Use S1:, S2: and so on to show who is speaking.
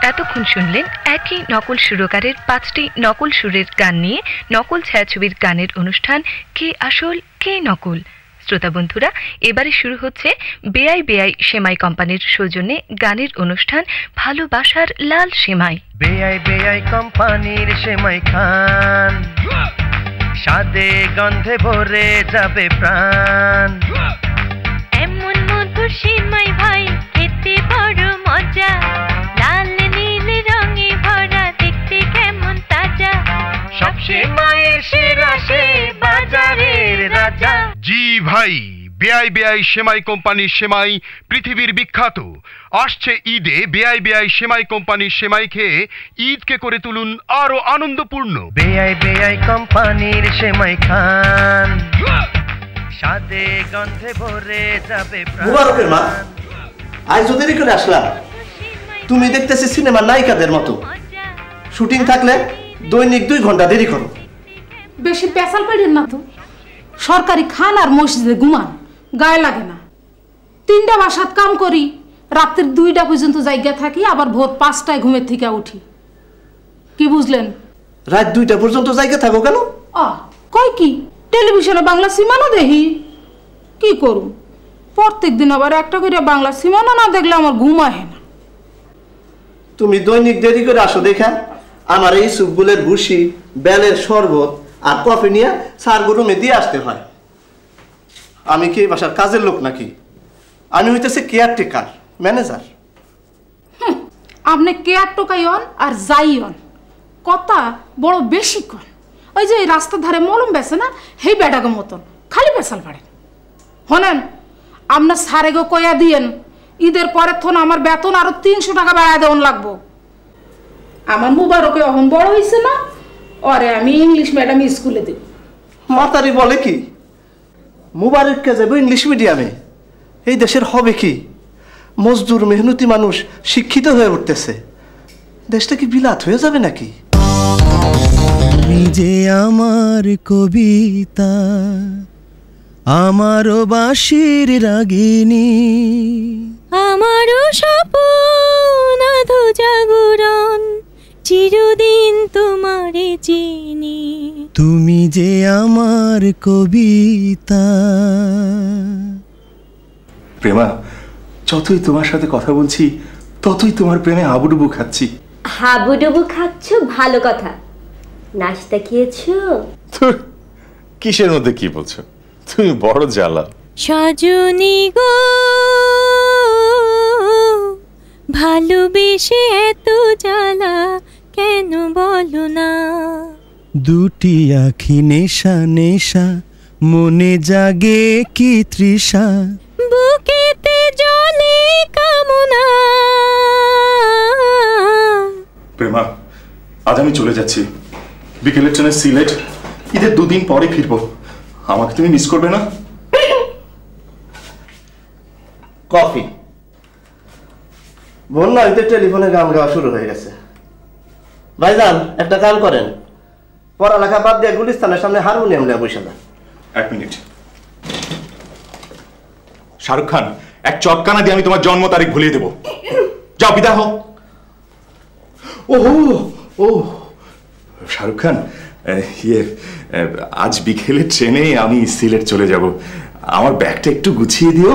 S1: এতক্ষণ শুনলেন একই নকল সুরকারের 5টি নকল সুরের গান নিয়ে নকল ছায়াছবির গানের অনুষ্ঠান কে আসল কে নকল। শ্রোতা বন্ধুরা, এবারে শুরু হচ্ছে বেআই বেআই সেমাই কোম্পানির সৌজন্যে গানের অনুষ্ঠান ভালোবাসার লাল সেমাই।
S2: বেআই বেআই কোম্পানির সেমাই খান, স্বাদে গন্ধে ভরে যাবে প্রাণ।
S3: এমন মধুর সেমাই ভাই খেতে বড় মজা, লাল নীল রঙে ভরা, দেখতে কেমন তাজা।
S2: সব সেমাইয়ের সেরা সে বাজারের রাজা।
S4: জি ভাই, বেআই বেআই সেমাই কোম্পানির সেমাই পৃথিবীর বিখ্যাত। আসছে ঈদে বেআই বেআই সেমাই কোম্পানির সেমাই খেয়ে ঈদকে করে তুলুন আরো আনন্দপূর্ণ।
S2: বেআই বেআই কোম্পানির সেমাই খান, স্বাদে গন্ধে ভরে যাবে প্রাণ।
S5: মুবারকের মা, আজ দেরি করে আসলাম। তুমি দেখতেছি সিনেমার নায়িকাদের মতো, শুটিং থাকলে দৈনিক 2 ঘন্টা দেরি করো।
S6: বেশি পেশাল পাড়েন না তো। সরকারি খান আর মসজিদে ঘুমান, গায়ে লাগে না। 3টা বাসাত কাম করি, রাত্রির 2টা পর্যন্ত জায়গা থাকি, আবার ভোর 5টায় ঘুমের থেকে উঠি। কি বুঝলেন?
S5: রাত 2টা পর্যন্ত জায়গা থাকো কেন?
S6: কই কি টেলিভিশনে বাংলা সিনেমা দেখি। কি করুম, প্রত্যেক দিন আবার একটা করে বাংলা সিনেমা না দেখলে আমার ঘুম আসে না।
S5: তুমি দৈনিক দেরি করে আসো দেখা আমার এই সুপগুলের ভুসি, বেলের শরবত আর কফি নিয়ে সার গরুমে দিয়ে আসতে হয়। আমি কি বাসার কাজের লোক নাকি? আমি হইতেছে কেয়ারটেকার, ম্যানেজার।
S6: আপনি কেয়ার টোকাইন আর যাইন, কথা বড় বেশি কন। ওই যে রাস্তার ধারে মলম বেছে না, সেই বেটাকে মতন খালি পেশাল পাড়েন। হনেন, আপনার সারে গো কয়া দিয়েন ঈদের পরের থন আমার বেতন আরো 300 টাকা বাড়ায় দেওয়ান লাগবো। আমার মুবারকে এখন বড় হয়েছে না, ওরে আমি ইংলিশ ম্যাডাম স্কুলে দেব।
S5: মাতারি বলে কি মুবারককে যাবো ইংলিশ মিডিয়ামে? এই দেশের হবে কি? মজদুর মেহনতি মানুষ শিক্ষিত হয়ে উঠতেছে, দেশটা কি বিলাত হয়ে যাবে নাকি?
S2: তুমি যে আমার কবিতা, আমারও বাঁশির রাগিনী,
S3: আমারও স্বপ্ন আধো জাগরণ, চিরদিন তোমারে চিনি।
S2: তুমি যে আমার কবিতা।
S7: প্রেমা, যতই তোমার সাথে কথা বলছি ততই তোমার প্রেমে হাবুডুবু খাচ্ছি।
S8: হাবুডুবু খাচ্ছ ভালো কথা, নাস্তা খেয়েছো?
S7: কিসের মধ্যে কি বলছো তুমি? বড় জ্বালা।
S3: সজনী গো, ভালোবেসে এত জ্বালা কেন বলো না?
S2: দুটি আখি নেশা নেশা, মনে জাগে কি তৃষা,
S3: বুকেতে জলে কামনা।
S7: প্রেমা, আজ আমি চলে যাচ্ছি। বিকেলের ট্রেনে সিলেট, ঈদের 2 দিন পরে ফিরবো। আমাকে তুমি মিস করবে না?
S5: কফি। বন্যা হইতে টেলিফোনে গান গাওয়া শুরু হয়ে গেছে। ভাইজান, একটা কাম করেন, পড়ালেখা বাদ দিয়ে গুলিস্তানের সামনে হারমোনিয়াম নিয়ে বসে যান।
S7: 1 মিনিট। শাহরুখ খান, এক চটকানা দিয়ে আমি তোমার জন্ম তারিখ ভুলিয়ে দেবো। যাও, বিদায় হও। ও শাহরুখ খান, আজ বিকেলে ট্রেনে আমি সিলেট চলে যাব। আমার ব্যাগটা একটু গুছিয়ে দিও।